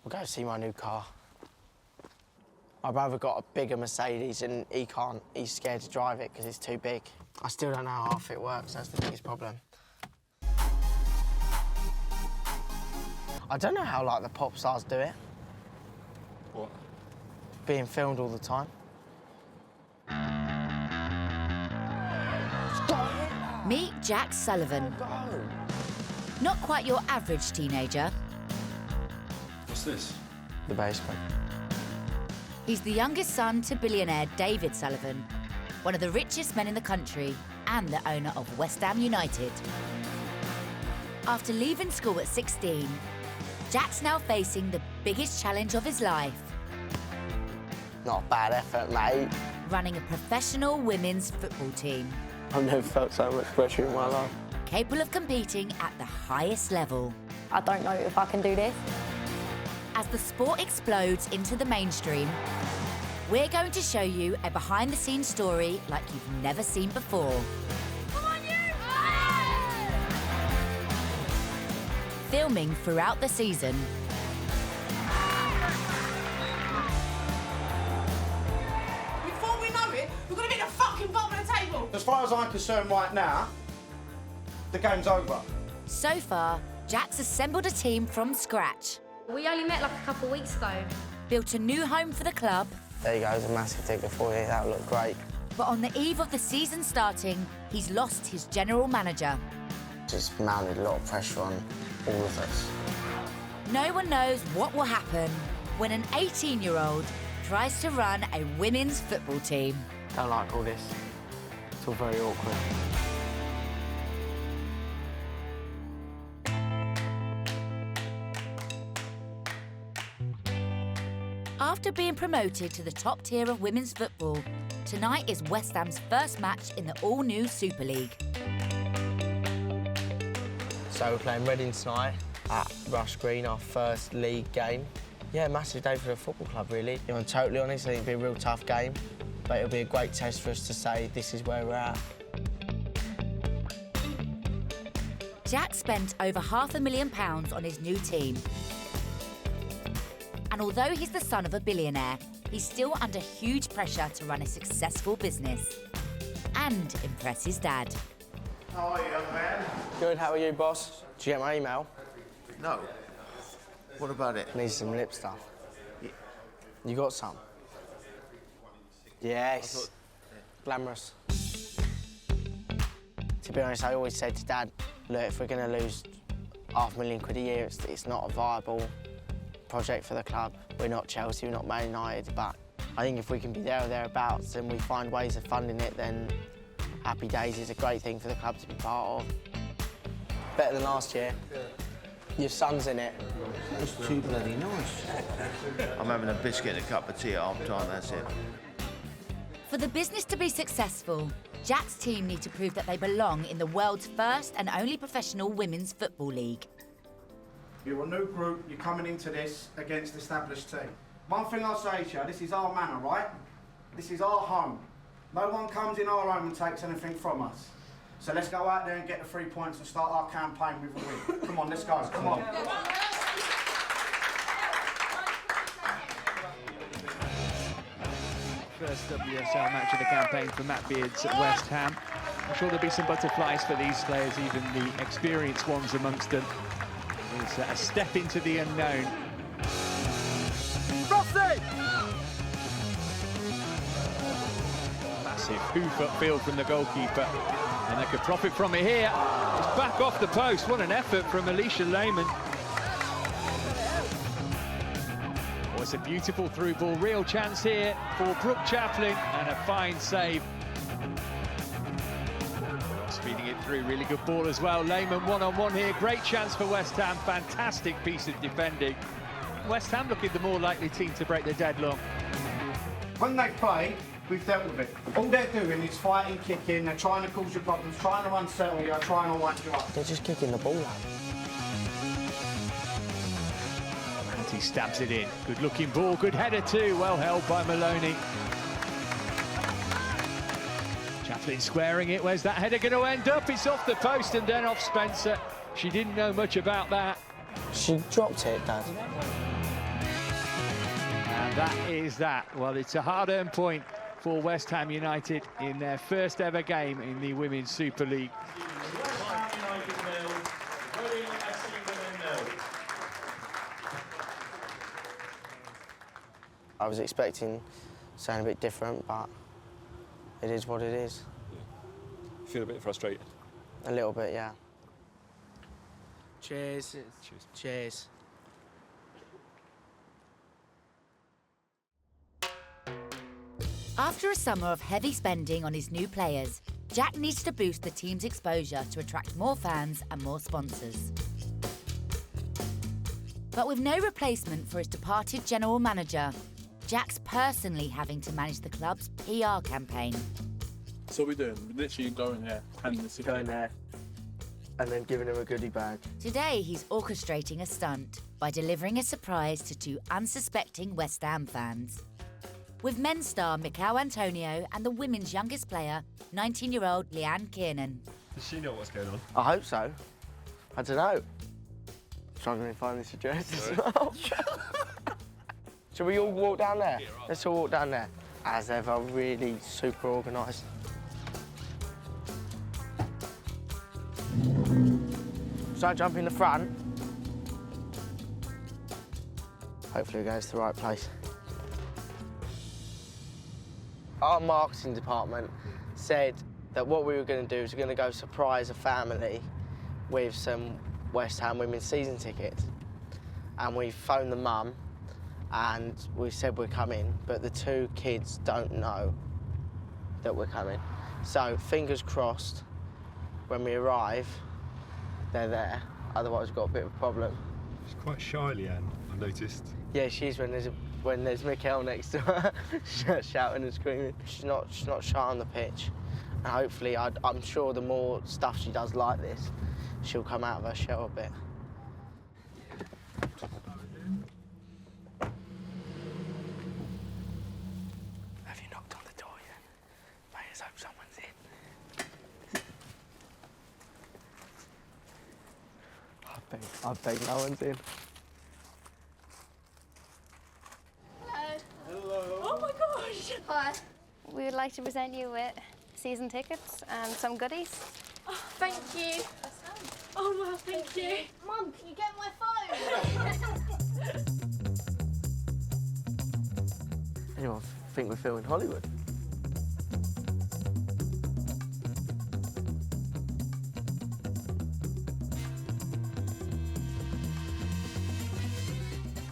We'll go see my new car. My brother got a bigger Mercedes and he's scared to drive it because it's too big. I still don't know how half it works, that's the biggest problem. I don't know how, like, the pop stars do it. What? Being filmed all the time. Meet Jack Sullivan. Not quite your average teenager. What's this? The basement. He's the youngest son to billionaire David Sullivan, one of the richest men in the country and the owner of West Ham United. After leaving school at 16, Jack's now facing the biggest challenge of his life. Not a bad effort, mate. Running a professional women's football team. I've never felt so much pressure in my life. Capable of competing at the highest level. I don't know if I can do this. As the sport explodes into the mainstream, we're going to show you a behind-the-scenes story like you've never seen before. Come on, you! Filming throughout the season. Before we know it, we're going to be at the fucking bottom of the table. As far as I'm concerned right now, the game's over. So far, Jack's assembled a team from scratch. We only met like a couple of weeks ago. Built a new home for the club. There you go, there's a massive ticket for you. That'll look great. But on the eve of the season starting, he's lost his general manager. Just mounted a lot of pressure on all of us. No one knows what will happen when an 18-year-old tries to run a women's football team. Don't like all this. It's all very awkward. After being promoted to the top tier of women's football, tonight is West Ham's first match in the all-new Super League. So we're playing Reading tonight at Rush Green, our first league game. Yeah, massive day for the football club, really. If I'm totally honest, I think it'll be a real tough game, but it'll be a great test for us to say this is where we're at. Jack spent over £500,000 on his new team. And although he's the son of a billionaire, he's still under huge pressure to run a successful business and impress his dad. How are you, young man? Good, how are you, boss? Did you get my email? No. What about it? Need some lip stuff. Yeah. You got some? Yes. Glamorous. To be honest, I always said to Dad, look, if we're going to lose £500,000 a year, it's not a viable project for the club. We're not Chelsea, we're not Man United, but I think if we can be there or thereabouts and we find ways of funding it, then happy days is a great thing for the club to be part of. Better than last year. Yeah. Your son's in it. It's too bloody nice. I'm having a biscuit and a cup of tea at half time, that's it. For the business to be successful, Jack's team need to prove that they belong in the world's first and only professional women's football league. You're a new group, you're coming into this against the established team. One thing I'll say to you, this is our manor, right? This is our home. No one comes in our home and takes anything from us. So let's go out there and get the 3 points and start our campaign with a win. Come on, let's go, come on. First WSL match of the campaign for Matt Beards at West Ham. I'm sure there'll be some butterflies for these players, even the experienced ones amongst them. It's a step into the unknown. Rosie! Massive hoof upfield from the goalkeeper, and they could profit from it here. It's back off the post. What an effort from Alicia Lehmann. Oh, it's a beautiful through ball. Real chance here for Brooke Chaplin, and a fine save. Feeding it through, really good ball as well. Lehmann one-on-one here, great chance for West Ham, fantastic piece of defending. West Ham looking the more likely team to break the deadlock. When they play, we've dealt with it. All they're doing is fighting, kicking, they're trying to cause you problems, trying to unsettle you, trying to wind you up. They're just kicking the ball out. And he stabs it in. Good looking ball, good header too, well held by Maloney. Chaplin squaring it, where's that header going to end up? It's off the post and then off Spencer. She didn't know much about that. She dropped it, Dad. that is that. Well, it's a hard-earned point for West Ham United in their first ever game in the Women's Super League. I was expecting something a bit different, but it is what it is. Yeah. Feel a bit frustrated? A little bit, yeah. Cheers. Cheers. Cheers. After a summer of heavy spending on his new players, Jack needs to boost the team's exposure to attract more fans and more sponsors. But with no replacement for his departed general manager, Jack's personally having to manage the club's PR campaign. So we're doing, we're literally going there, handing the Going there and then giving him a goodie bag. Today, he's orchestrating a stunt by delivering a surprise to two unsuspecting West Ham fans. With men's star Mikel Antonio and the women's youngest player, 19-year-old Leanne Kiernan. Does she know what's going on? I hope so. I don't know. Struggling to find this address as well. Shall we all walk down there? Yeah, right. Let's all walk down there. As ever, really super organised. So I jump in the front. Hopefully it goes to the right place. Our marketing department said that what we were going to do is we're going to go surprise a family with some West Ham women's season tickets. And we phoned the mum and we said we're coming, but the two kids don't know that we're coming. So fingers crossed, when we arrive, they're there. Otherwise we've got a bit of a problem. She's quite shy, Leanne, I've noticed. Yeah, she's when there's Mikel next to her, shouting and screaming. She's not shy on the pitch. And hopefully, I'm sure the more stuff she does like this, she'll come out of her shell a bit. Have you knocked on the door yet? Mate, let's hope someone's in. I bet no one's in. Oh my gosh! Hi. We would like to present you with season tickets and some goodies. Oh, thank you. Oh, no, thank you. Mum, can you get my phone? Anyone think we're filming Hollywood?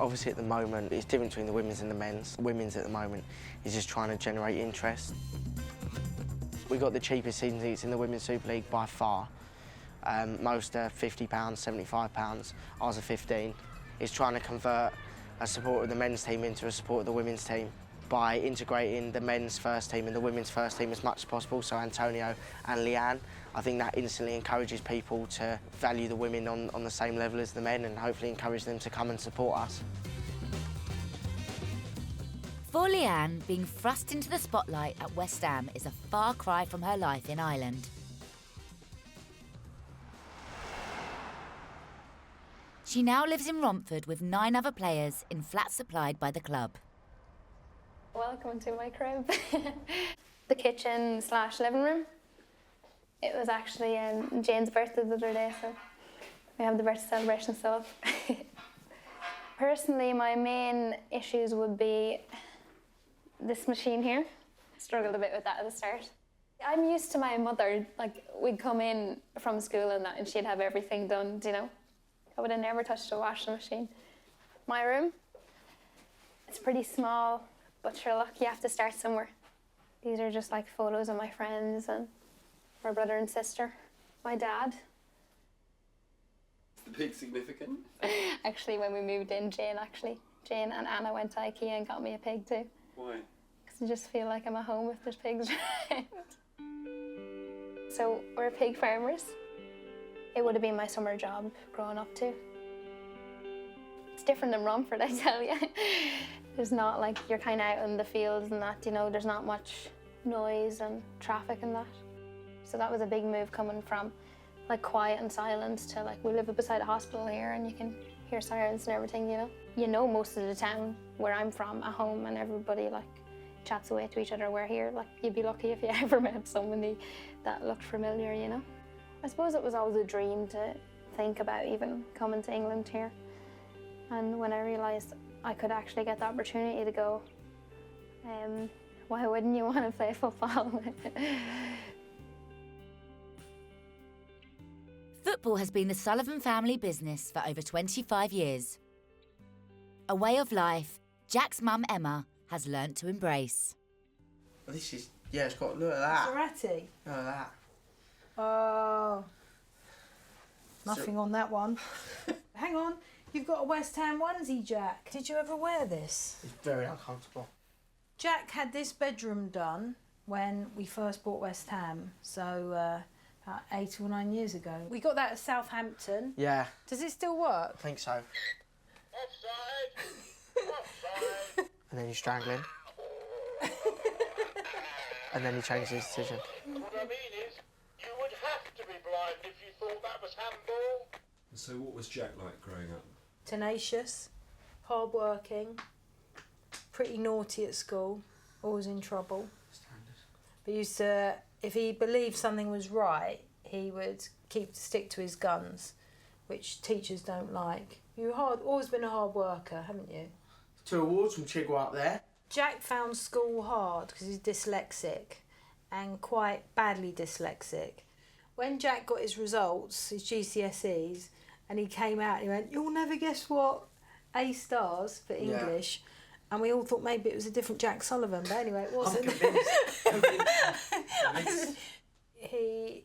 Obviously at the moment, it's different between the women's and the men's. The women's at the moment is just trying to generate interest. We got the cheapest season tickets in the Women's Super League by far. Most are £50, £75, ours are 15. It's trying to convert a support of the men's team into a support of the women's team by integrating the men's first team and the women's first team as much as possible, so Antonio and Leanne. I think that instantly encourages people to value the women on the same level as the men and hopefully encourage them to come and support us. For Leanne, being thrust into the spotlight at West Ham is a far cry from her life in Ireland. She now lives in Romford with 9 other players in flats supplied by the club. Welcome to my crib. The kitchen / living room. It was actually Jane's birthday the other day, so we have the birthday celebration stuff. Personally, my main issues would be this machine here. I struggled a bit with that at the start. I'm used to my mother, like we'd come in from school and that and she'd have everything done, you know. I would have never touched a washing machine. My room, it's pretty small, but sure, look, you have to start somewhere. These are just like photos of my friends and my brother and sister, my dad. Is the pig significant? Actually, when we moved in, Jane and Anna went to IKEA and got me a pig too. Why? Because I just feel like I'm at home if there's pigs around. So we're pig farmers. It would have been my summer job growing up too. It's different than Romford, I tell you. There's not like, you're kind of out in the fields and that, you know, there's not much noise and traffic and that. So that was a big move coming from like quiet and silence to like, we live beside a hospital here and you can hear sirens and everything, you know. you know most of the town where I'm from at home, and everybody like chats away to each other. We're here, like you'd be lucky if you ever met somebody that looked familiar, you know. I suppose it was always a dream to think about even coming to England here. And when I realised I could actually get the opportunity to go, why wouldn't you want to play football? Football has been the Sullivan family business for over 25 years. A way of life Jack's mum, Emma, has learnt to embrace. This is, yeah, it's got, look at that. Maserati? Look at that. Oh. Nothing on that one. Hang on, you've got a West Ham onesie, Jack. Did you ever wear this? It's very uncomfortable. Jack had this bedroom done when we first bought West Ham, so about 8 or 9 years ago. We got that at Southampton. Yeah. Does it still work? I think so. Offside! And then you strangle him. And then he changed his decision. What I mean is, you would have to be blind if you thought that was handball. So what was Jack like growing up? Tenacious, hard-working, pretty naughty at school, always in trouble. But used to, if he believed something was right, he would stick to his guns, which teachers don't like. You've always been a hard worker, haven't you? 2 awards from Chigwell up there. Jack found school hard because he's dyslexic, and quite badly dyslexic. When Jack got his results, his GCSEs, and he came out and he went, "You'll never guess what, A stars for English." Yeah. And we all thought maybe it was a different Jack Sullivan, but anyway, it wasn't. I'm convinced. He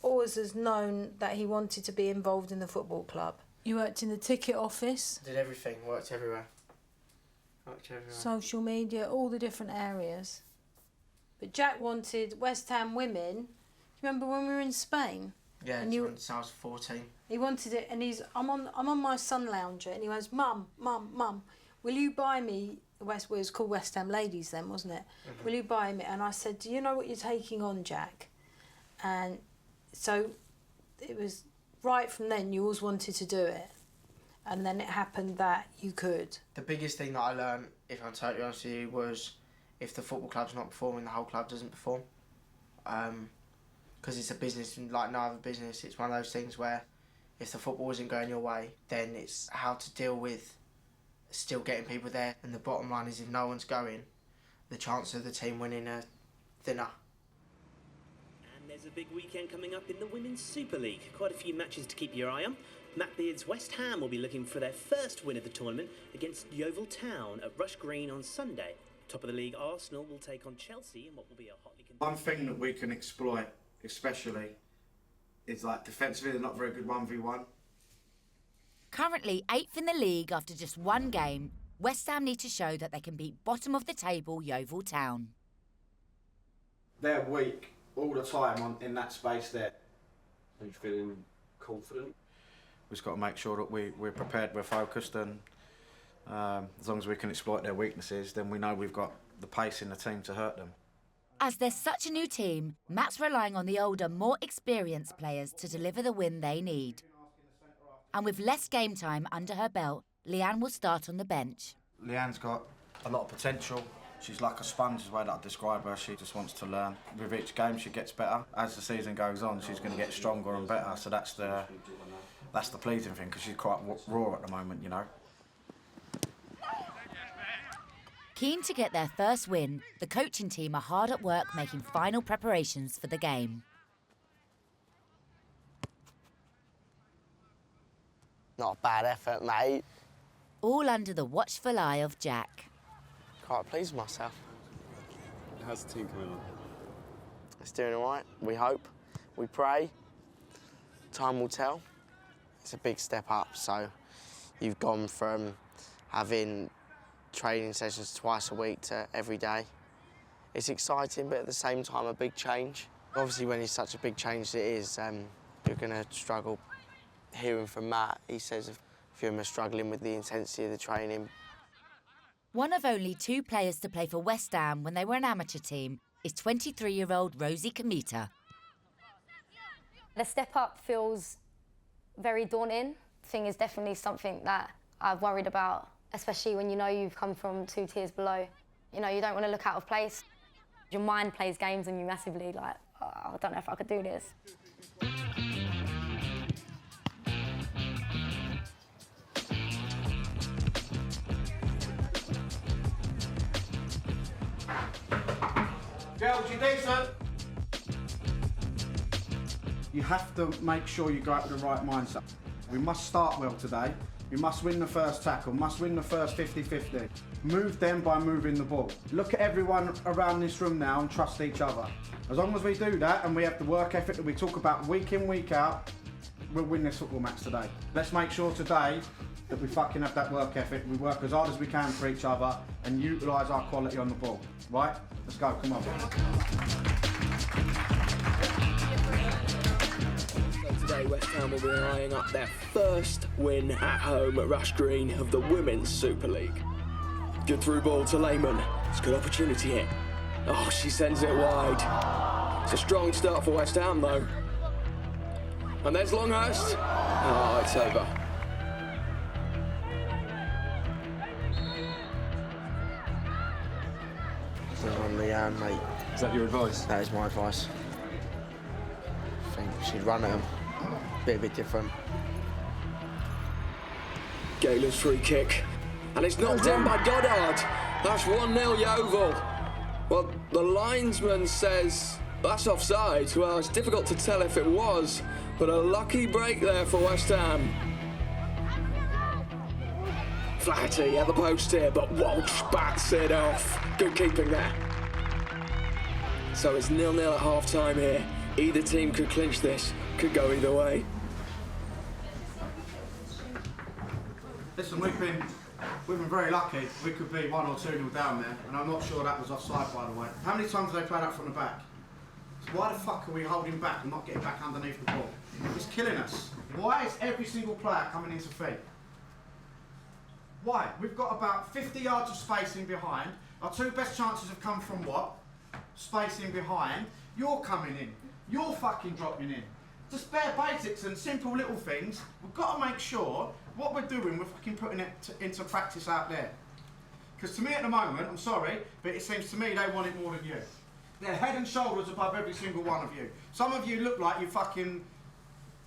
always has known that he wanted to be involved in the football club. You worked in the ticket office. Did everything, worked everywhere. Social media, all the different areas. But Jack wanted West Ham women. Do you remember when we were in Spain? Yeah, since I was 14. He wanted it, and I'm on my sun lounger, and he goes, "Mum, will you buy me?" It was called West Ham Ladies then, wasn't it? Mm-hmm. "Will you buy me?" And I said, "Do you know what you're taking on, Jack?" And so it was right from then. You always wanted to do it. And then it happened that you could. The biggest thing that I learned, if I'm totally honest with you, was if the football club's not performing, the whole club doesn't perform. Because it's a business, like no other business. It's one of those things where if the football isn't going your way, then it's how to deal with still getting people there. And the bottom line is if no one's going, the chance of the team winning are thinner. And there's a big weekend coming up in the Women's Super League. Quite a few matches to keep your eye on. Matt Beard's West Ham will be looking for their first win of the tournament against Yeovil Town at Rush Green on Sunday. Top of the league, Arsenal will take on Chelsea in what will be a hotly contested... One thing that we can exploit, especially, is like defensively they're not very good 1v1. Currently 8th in the league after just 1 game, West Ham need to show that they can beat bottom of the table Yeovil Town. They're weak all the time in that space there. Are you feeling confident? We've just got to make sure that we're prepared, we're focused, and as long as we can exploit their weaknesses, then we know we've got the pace in the team to hurt them. As there's such a new team, Matt's relying on the older, more experienced players to deliver the win they need. And with less game time under her belt, Leanne will start on the bench. Leanne's got a lot of potential. She's like a sponge is the way that I describe her. She just wants to learn. With each game she gets better. As the season goes on, she's going to get stronger and better, so that's the pleasing thing, because she's quite raw at the moment, you know. Keen to get their first win, the coaching team are hard at work making final preparations for the game. Not a bad effort, mate. All under the watchful eye of Jack. Quite pleased with myself. How's the team coming on? It's doing all right, we hope. We pray. Time will tell. It's a big step up, so you've gone from having training sessions twice a week to every day. It's exciting, but at the same time, a big change. Obviously, when it's such a big change as it is, you're going to struggle. Hearing from Matt, he says a few of them are struggling with the intensity of the training. One of only 2 players to play for West Ham when they were an amateur team is 23-year-old Rosie Kmita. The step up feels very daunting. I think it's definitely something that I've worried about especially when you know you've come from 2 tiers below. You know, you don't want to look out of place. Your mind plays games on you massively, like, oh, I don't know if I could do this. Girls, you decent? You have to make sure you go out with the right mindset. We must start well today. We must win the first tackle, must win the first 50-50. Move them by moving the ball. Look at everyone around this room now and trust each other. As long as we do that and we have the work ethic that we talk about week in, week out, we'll win this football match today. Let's make sure today that we fucking have that work ethic. We work as hard as we can for each other and utilise our quality on the ball. Right? Let's go, come on. Today, West Ham will be eyeing up their first win at home at Rush Green of the Women's Super League. Good through ball to Leanne. It's a good opportunity here. Oh, she sends it wide. It's a strong start for West Ham, though. And there's Longhurst. Oh, it's over. On Leanne, mate. Is that your advice? That is my advice. I think she'd run at him. Be a bit different. Galen's free kick. And it's knocked in by Goddard. That's 1-0 Yeovil. Well, the linesman says that's offside. Well, it's difficult to tell if it was, but a lucky break there for West Ham. Flaherty at the post here, but Walsh bats it off. Good keeping there. So it's 0-0 at half-time here. Either team could clinch this, could go either way. Listen, we've been very lucky. We could be 1 or 2-0 down there, and I'm not sure that was offside, by the way. How many times have they played up from the back? So why the fuck are we holding back and not getting back underneath the ball? It's killing us. Why is every single player coming into feet? Why? We've got about 50 yards of spacing behind. Our 2 best chances have come from what? Spacing behind. You're coming in. You're fucking dropping in. Just bare basics and simple little things. We've got to make sure what we're doing, we're fucking putting it into practice out there. Because to me at the moment, I'm sorry, but it seems to me they want it more than you. They're head and shoulders above every single one of you. Some of you look like you fucking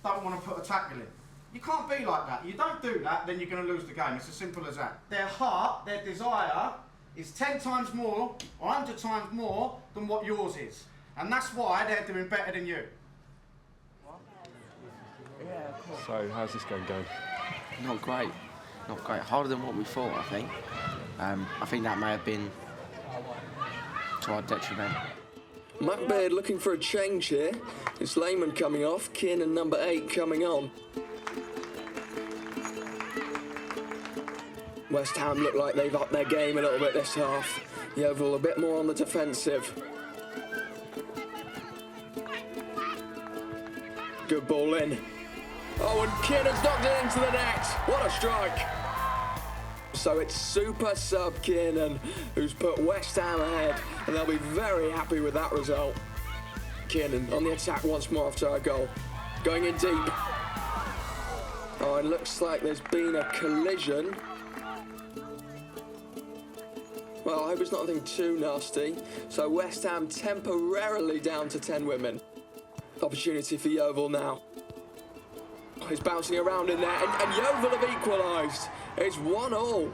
don't want to put a tackle in. You can't be like that. You don't do that, then you're going to lose the game. It's as simple as that. Their heart, their desire is 10 times more or 100 times more than what yours is. And that's why they're doing better than you. So, how's this game going? Not great. Not great. Harder than what we thought, I think. I think that may have been to our detriment. Matt Beard looking for a change here. It's Leanne coming off, Kiernan number 8 coming on. West Ham look like they've upped their game a little bit this half. Yeovil a bit more on the defensive. Good ball in. Oh, and Kiernan's knocked it into the net. What a strike. So it's super sub Kiernan who's put West Ham ahead, and they'll be very happy with that result. Kiernan on the attack once more after our goal. Going in deep. Oh, it looks like there's been a collision. Well, I hope it's not anything too nasty. So West Ham temporarily down to 10 women. Opportunity for Yeovil now. Oh, he's bouncing around in there, and Yeovil have equalised. It's 1-1.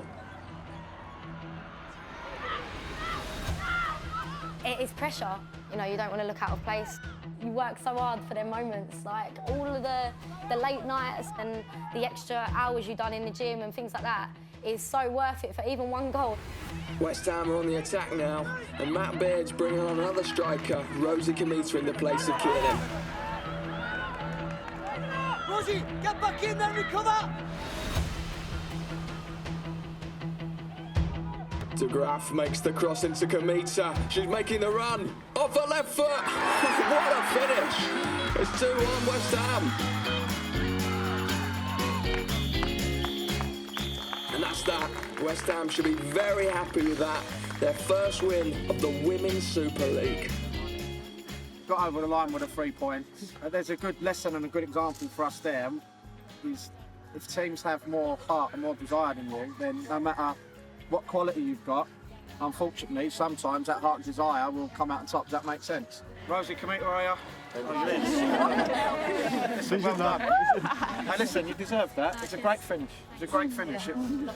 It is pressure. You know, you don't want to look out of place. You work so hard for them moments, like all of the late nights and the extra hours you've done in the gym and things like that is so worth it for even 1 goal. West Ham are on the attack now, and Matt Beard's bringing on another striker, Rosie Kmita in the place of Kiernan. Rosie, get back in there, recover! De Graaf makes the cross into Kmita. She's making the run. Off her left foot. What a finish. It's 2-1 West Ham. And that's that. West Ham should be very happy with that. Their first win of the Women's Super League. Got over the line with a 3 points. There's a good lesson and a good example for us there. Is if teams have more heart and more desire than you, then no matter what quality you've got, unfortunately, sometimes that heart and desire will come out on top. Does that make sense? Rosie, Kmita, are you? Listen, well done. Hey, listen, you deserve that. It's a great finish. It's a great finish.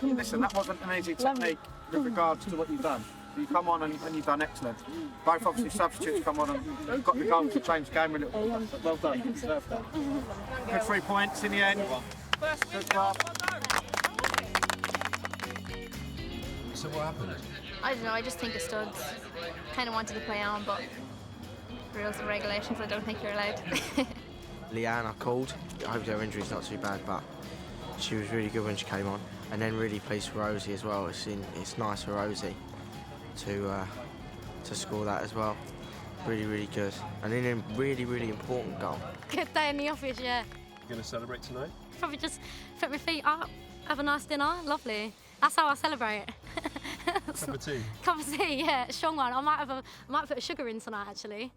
Listen, that wasn't an easy technique with regards to what you've done. You come on and you've done excellent. Both obviously substitutes come on and got the goal to change the game a little bit. But well done, you deserve that. Good 3 points in the end. Good job. So what happened? I don't know, I just think of studs. Kind of wanted to play on, but rules and regulations, I don't think you're allowed. Leanne, I called. I hope her injury's not too bad, but she was really good when she came on. And then really pleased for Rosie as well. It's nice for Rosie to score that as well. Really, really good. And then a really, really important goal. Good day in the office, yeah. You going to celebrate tonight? Probably just put my feet up, have a nice dinner, lovely. That's how I celebrate. Cup of tea? Cup of tea, yeah, strong one. I might put sugar in tonight, actually.